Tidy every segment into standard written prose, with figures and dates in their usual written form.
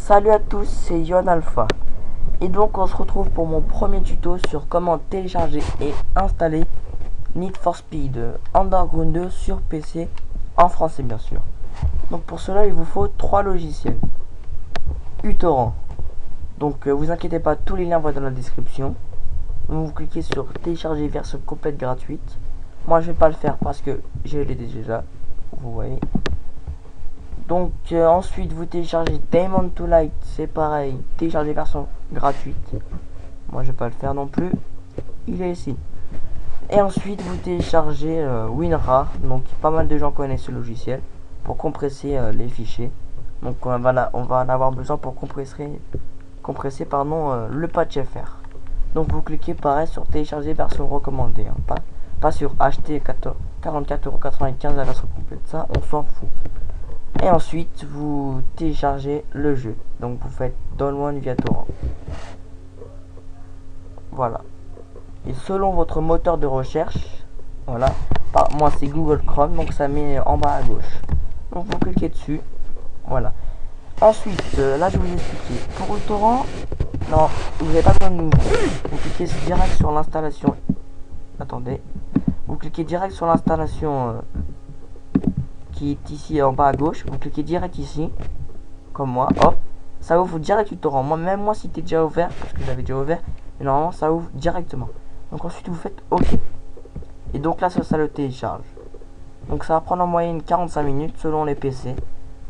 Salut à tous, c'est Yon Alpha. Et donc on se retrouve pour mon premier tuto sur comment télécharger et installer Need for Speed Underground 2 sur PC, en français bien sûr. Donc pour cela il vous faut 3 logiciels. uTorrent. Donc vous inquiétez pas, tous les liens vont dans la description. Donc, vous cliquez sur télécharger version complète gratuite. Moi je vais pas le faire parce que je l'ai déjà, vous voyez. Donc ensuite vous téléchargez Diamond to Light, c'est pareil, télécharger version gratuite. Moi je vais pas le faire non plus, il est ici. Et ensuite vous téléchargez WinRAR, donc pas mal de gens connaissent ce logiciel pour compresser les fichiers. Donc on va en avoir besoin pour compresser le patch FR. Donc vous cliquez pareil sur télécharger version recommandée, hein, pas sur acheter 44,95€ la version complète, ça on s'en fout. Et ensuite vous téléchargez le jeu, donc vous faites download via torrent. Voilà, et selon votre moteur de recherche, voilà, moi c'est Google Chrome, donc ça met en bas à gauche, donc vous cliquez dessus. Voilà, ensuite là je vais vous expliquer pour le torrent. Non, vous n'avez pas besoin de nouveau, vous cliquez direct sur l'installation. Attendez, vous cliquez direct sur l'installation qui est ici en bas à gauche. Vous cliquez direct ici, comme moi, hop, ça ouvre direct uTorrent. Même moi, si t'es déjà ouvert, parce que j'avais déjà ouvert, mais normalement ça ouvre directement. Donc ensuite vous faites OK, et donc là ça le télécharge. Donc ça va prendre en moyenne 45 minutes selon les PC.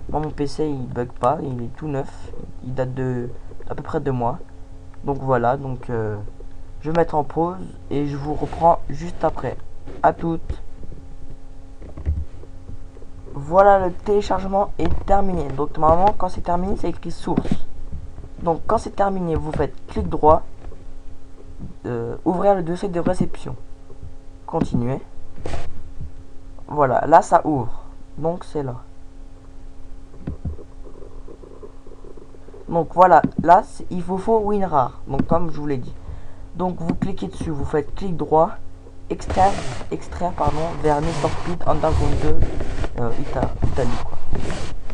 Moi mon PC il bug pas, il est tout neuf, il date de à peu près 2 mois. Donc voilà, donc je vais mettre en pause et je vous reprends juste après. À toutes. Voilà, le téléchargement est terminé. Donc normalement quand c'est terminé c'est écrit source. Donc quand c'est terminé vous faites clic droit, ouvrir le dossier de réception, continuer. Voilà, là ça ouvre, donc c'est là. Donc voilà, là il vous faut WinRAR, donc comme je vous l'ai dit. Donc vous cliquez dessus, vous faites clic droit, extraire vers Need for Speed Underground 2 Italie quoi.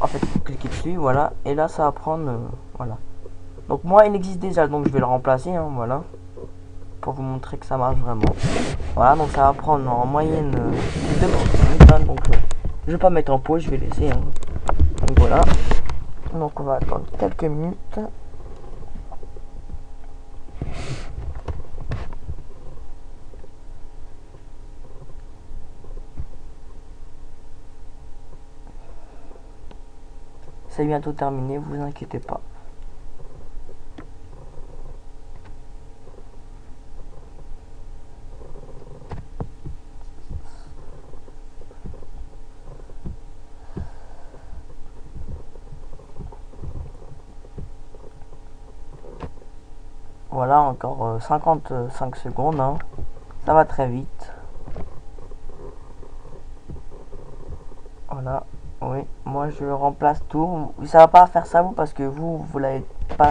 En fait vous cliquez dessus, voilà, et là ça va prendre voilà. Donc moi il existe déjà, donc je vais le remplacer, hein, voilà, pour vous montrer que ça marche vraiment. Voilà, donc ça va prendre en moyenne 2 petites minutes, hein, donc je vais pas mettre en pause, je vais laisser, hein. Donc voilà, donc on va attendre quelques minutes. C'est bientôt terminé, vous inquiétez pas. Voilà, encore 55 secondes, hein. Ça va très vite. Voilà, oui, moi je remplace tout. Ça va pas faire ça vous parce que vous l'avez pas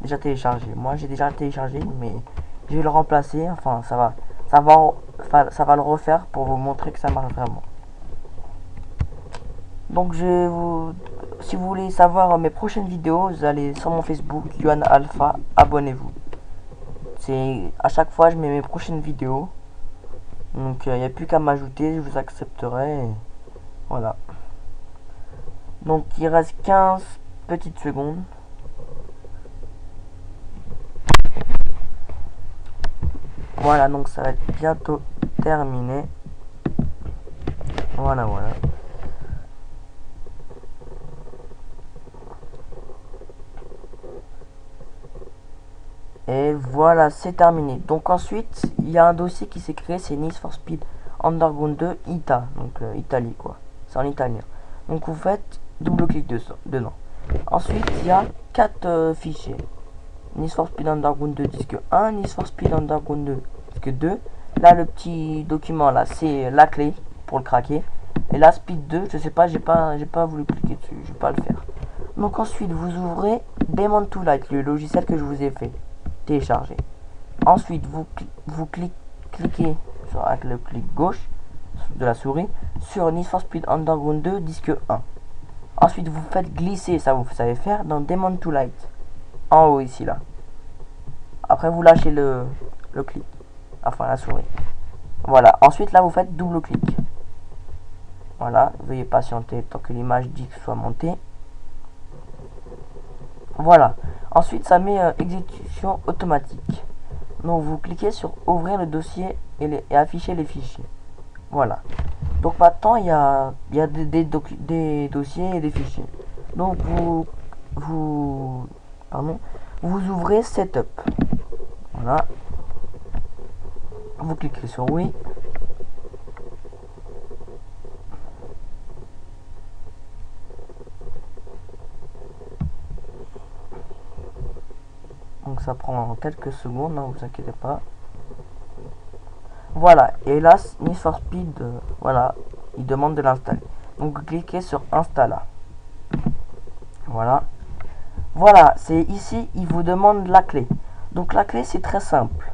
déjà téléchargé. Moi j'ai déjà téléchargé, mais je vais le remplacer. Enfin ça va le refaire pour vous montrer que ça marche vraiment. Donc si vous voulez savoir mes prochaines vidéos, vous allez sur mon Facebook Yon Alpha, abonnez-vous. C'est à chaque fois je mets mes prochaines vidéos. Donc il n'y a plus qu'à m'ajouter, je vous accepterai. Et voilà. Donc il reste 15 petites secondes. Voilà, donc ça va être bientôt terminé. Voilà. Et voilà, c'est terminé. Donc ensuite, il y a un dossier qui s'est créé, c'est Need for Speed Underground 2 Ita, donc Italie quoi. C'est en italien. Donc vous faites double clic dedans. Ensuite, il y a 4 fichiers. Need for Speed Underground 2 disque 1, Need for Speed Underground 2 disque 2. Là, le petit document là, c'est la clé pour le craquer. Et là, Speed 2, je sais pas, j'ai pas voulu cliquer dessus, je vais pas le faire. Donc ensuite, vous ouvrez Diamond to Light, le logiciel que je vous ai fait télécharger. Ensuite, vous cliquez avec le clic gauche de la souris sur Need for Speed Underground 2 disque 1. Ensuite, vous faites glisser, ça vous savez faire, dans Daemon to Light. En haut, ici, là. Après, vous lâchez le clic. Enfin, la souris. Voilà. Ensuite, là, vous faites double clic. Voilà. Veuillez patienter tant que l'image disque soit montée. Voilà. Ensuite, ça met exécution automatique. Donc, vous cliquez sur ouvrir le dossier et afficher les fichiers. Voilà. Donc maintenant, il y a des dossiers et des fichiers. Donc vous ouvrez Setup. Voilà. Vous cliquez sur oui. Donc ça prend quelques secondes, ne vous inquiétez pas. Voilà, et là, Need for Speed, voilà, il demande de l'installer. Donc vous cliquez sur Installa. Voilà. Voilà, c'est ici, il vous demande la clé. Donc la clé, c'est très simple.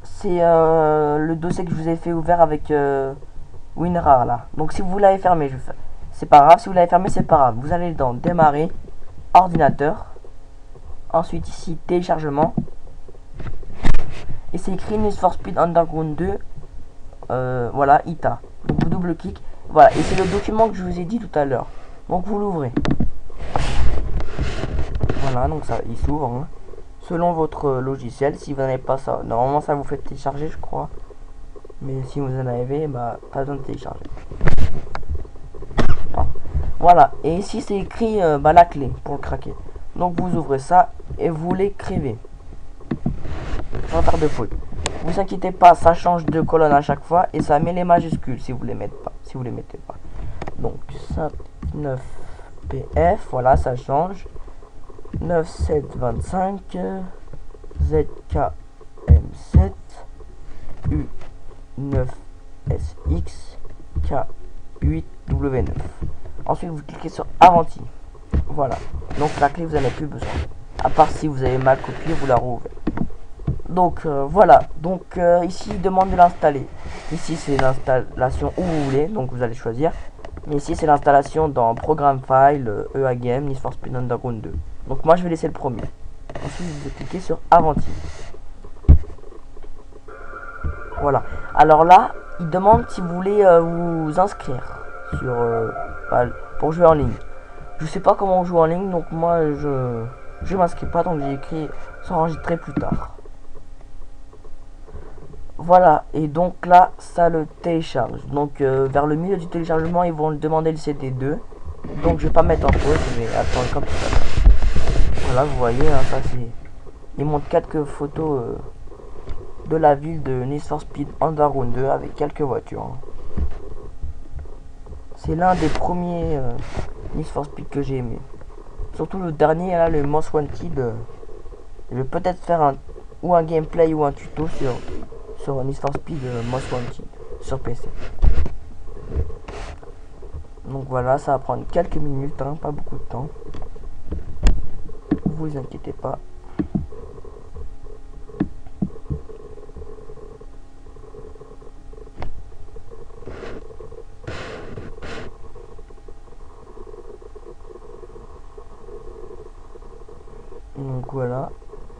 C'est le dossier que je vous ai fait ouvert avec WinRAR là. Donc si vous l'avez fermé, c'est pas grave. Si vous l'avez fermé, c'est pas grave. Vous allez dans Démarrer, Ordinateur. Ensuite ici, Téléchargement. Et c'est écrit Need for Speed Underground 2. Voilà, ITA. Donc vous double-cliquez. Voilà, et c'est le document que je vous ai dit tout à l'heure. Donc vous l'ouvrez. Voilà, donc ça, il s'ouvre. Hein. Selon votre logiciel, si vous n'avez pas ça, normalement ça vous fait télécharger, je crois. Mais si vous en avez, bah, pas besoin de télécharger. Bon. Voilà, et ici c'est écrit la clé pour le craquer. Donc vous ouvrez ça et vous l'écrivez. Sans faire de faute. Vous inquiétez pas, ça change de colonne à chaque fois et ça met les majuscules si vous les mettez pas. Si vous les mettez pas. Donc 59 PF, voilà, ça change. 9725 ZKM7 U9SX K8W9. Ensuite vous cliquez sur Avanti. Voilà. Donc la clé vous n'en avez plus besoin. À part si vous avez mal copié, vous la rouvrez. Donc voilà. Donc ici il demande de l'installer. Ici c'est l'installation où vous voulez. Donc vous allez choisir. Mais ici c'est l'installation dans Programme File, EA Game, Need for Speed Underground 2. Donc moi je vais laisser le premier. Ensuite vous cliquez sur Avanti. Voilà. Alors là, il demande si vous voulez vous inscrire sur pour jouer en ligne. Je sais pas comment on joue en ligne, donc moi je m'inscris pas, donc j'ai écrit s'enregistrer plus tard. Voilà, et donc là ça le télécharge. Donc vers le milieu du téléchargement, ils vont demander le CD2. Donc je vais pas mettre en pause, je vais attendre comme ça. Voilà, vous voyez, hein, ça c'est. Il montre quelques photos de la ville de Need for Speed Underground 2 avec quelques voitures. Hein. C'est l'un des premiers Need for Speed que j'ai aimé. Surtout le dernier, là, le Most Wanted. Je vais peut-être faire un gameplay ou un tuto sur Need for Speed Most Wanted sur PC. Donc voilà, ça va prendre quelques minutes, hein, pas beaucoup de temps. Vous inquiétez pas. Donc voilà,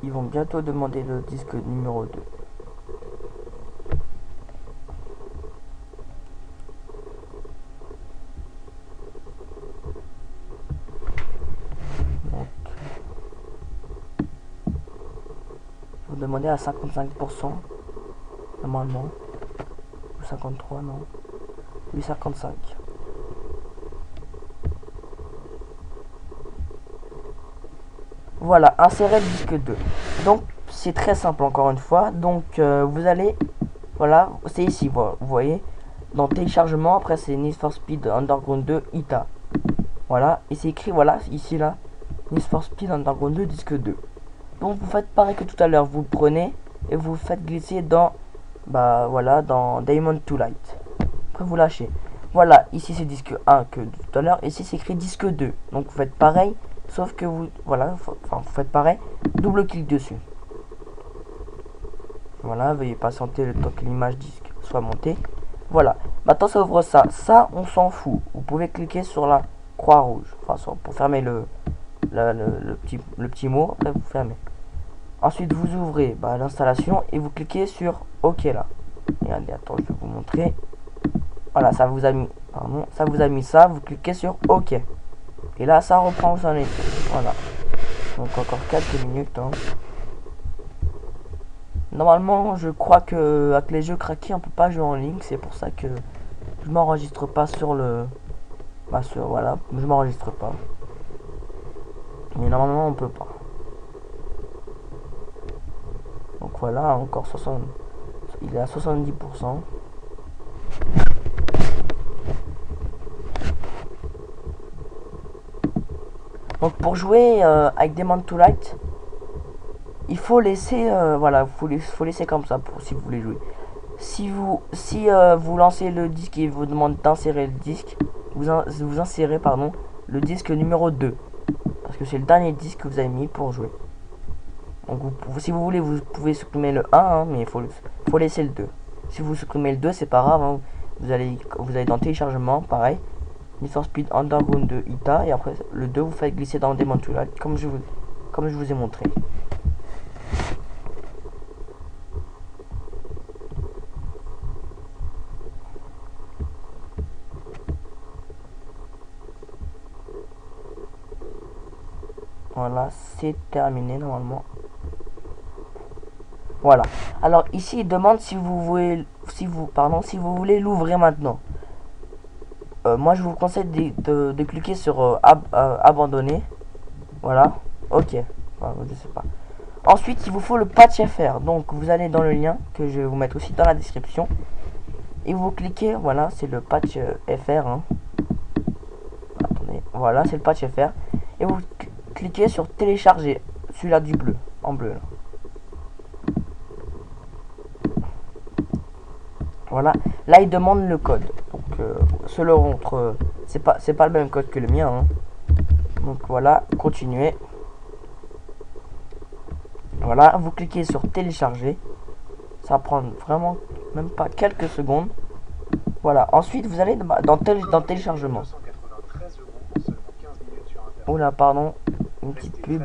ils vont bientôt demander le disque numéro 2. Donc, ils vont demander à 55%, normalement. Ou 53, non. Oui, 55. Voilà, insérer le disque 2. Donc c'est très simple encore une fois. Donc vous allez, voilà, c'est ici, vous voyez, dans téléchargement. Après c'est Need for Speed Underground 2 ITA. Voilà, et c'est écrit, voilà, ici là, Need for Speed Underground 2 disque 2. Donc vous faites pareil que tout à l'heure, vous le prenez et vous faites glisser dans, voilà, dans Daemon to Light. Après vous lâchez. Voilà, ici c'est disque 1 que tout à l'heure, ici c'est écrit disque 2. Donc vous faites pareil. Sauf que vous, voilà, vous faites pareil, double clic dessus. Voilà, veuillez patienter le temps que l'image disque soit montée. Voilà, maintenant ça ouvre ça. Ça, on s'en fout. Vous pouvez cliquer sur la croix rouge. Enfin, pour fermer le petit mot, après vous fermez. Ensuite, vous ouvrez l'installation et vous cliquez sur OK là. Regardez, attends, je vais vous montrer. Voilà, ça vous a mis ça. Vous cliquez sur OK. Et là, ça reprend où ça en était. Voilà. Donc encore quelques minutes. Hein. Normalement, je crois que avec les jeux craqués, on peut pas jouer en ligne. C'est pour ça que je m'enregistre pas sur le. Voilà, je m'enregistre pas. Mais normalement, on peut pas. Donc voilà, encore 60. Il est à 70%. Donc pour jouer avec des Mount to Light, il faut laisser voilà, faut laisser comme ça pour si vous voulez jouer. Si vous lancez le disque et il vous demande d'insérer le disque, vous insérez le disque numéro 2 parce que c'est le dernier disque que vous avez mis pour jouer. Donc si vous voulez, vous pouvez supprimer le 1 hein, mais il faut laisser le 2. Si vous supprimez le 2, c'est pas grave hein. Vous allez dans téléchargement, pareil. Need for Speed Underground 2 ITA et après le 2 vous faites glisser dans Demon to Light comme je vous ai montré. Voilà, c'est terminé normalement. Voilà. Alors ici il demande si vous voulez voulez l'ouvrir maintenant. Moi je vous conseille de cliquer sur abandonner. Voilà. OK. Enfin, je sais pas. Ensuite, il vous faut le patch FR. Donc vous allez dans le lien que je vais vous mettre aussi dans la description. Et vous cliquez, voilà, c'est le patch FR. Hein. Attendez, voilà, c'est le patch FR. Et vous cliquez sur télécharger, celui-là du bleu, en bleu. Là. Voilà, là il demande le code. Donc selon votre, c'est pas le même code que le mien. Hein. Donc voilà, continuez. Voilà, vous cliquez sur télécharger. Ça va prendre vraiment même pas quelques secondes. Voilà, ensuite vous allez dans téléchargement. Oula, pardon, une petite pub.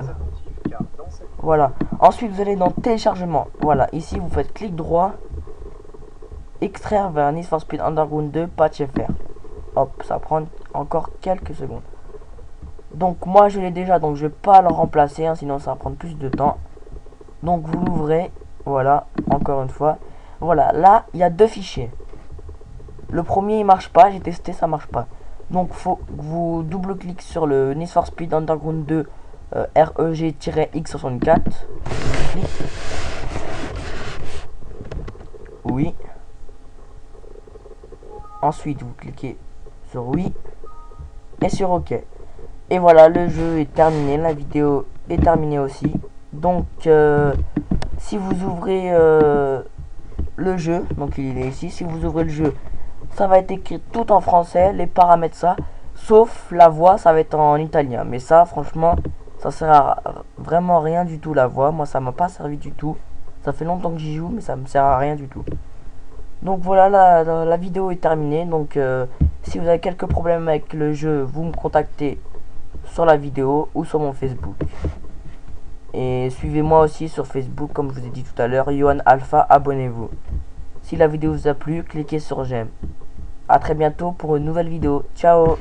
Voilà, ensuite vous allez dans téléchargement. Voilà, ici vous faites clic droit, extraire vers Need for Speed Underground 2 patch FR. Hop, ça prend encore quelques secondes. Donc moi je l'ai déjà, donc je vais pas le remplacer, hein, sinon ça va prendre plus de temps. Donc vous l'ouvrez, voilà, encore une fois. Voilà, là il y a deux fichiers. Le premier il marche pas, j'ai testé, ça marche pas. Donc faut que vous double-cliquez sur le Need for Speed Underground 2 REG-X64. Oui. Ensuite vous cliquez sur oui et sur OK. Et voilà, le jeu est terminé, la vidéo est terminée aussi. Donc si vous ouvrez le jeu, donc il est ici, si vous ouvrez le jeu, ça va être écrit tout en français, les paramètres ça, sauf la voix, ça va être en italien. Mais ça, franchement, ça sert à vraiment rien du tout la voix. Moi, ça m'a pas servi du tout. Ça fait longtemps que j'y joue, mais ça me sert à rien du tout. Donc voilà, la vidéo est terminée. Donc si vous avez quelques problèmes avec le jeu, vous me contactez sur la vidéo ou sur mon Facebook. Et suivez-moi aussi sur Facebook, comme je vous ai dit tout à l'heure, Yohan Alpha, abonnez-vous. Si la vidéo vous a plu, cliquez sur j'aime. A très bientôt pour une nouvelle vidéo. Ciao.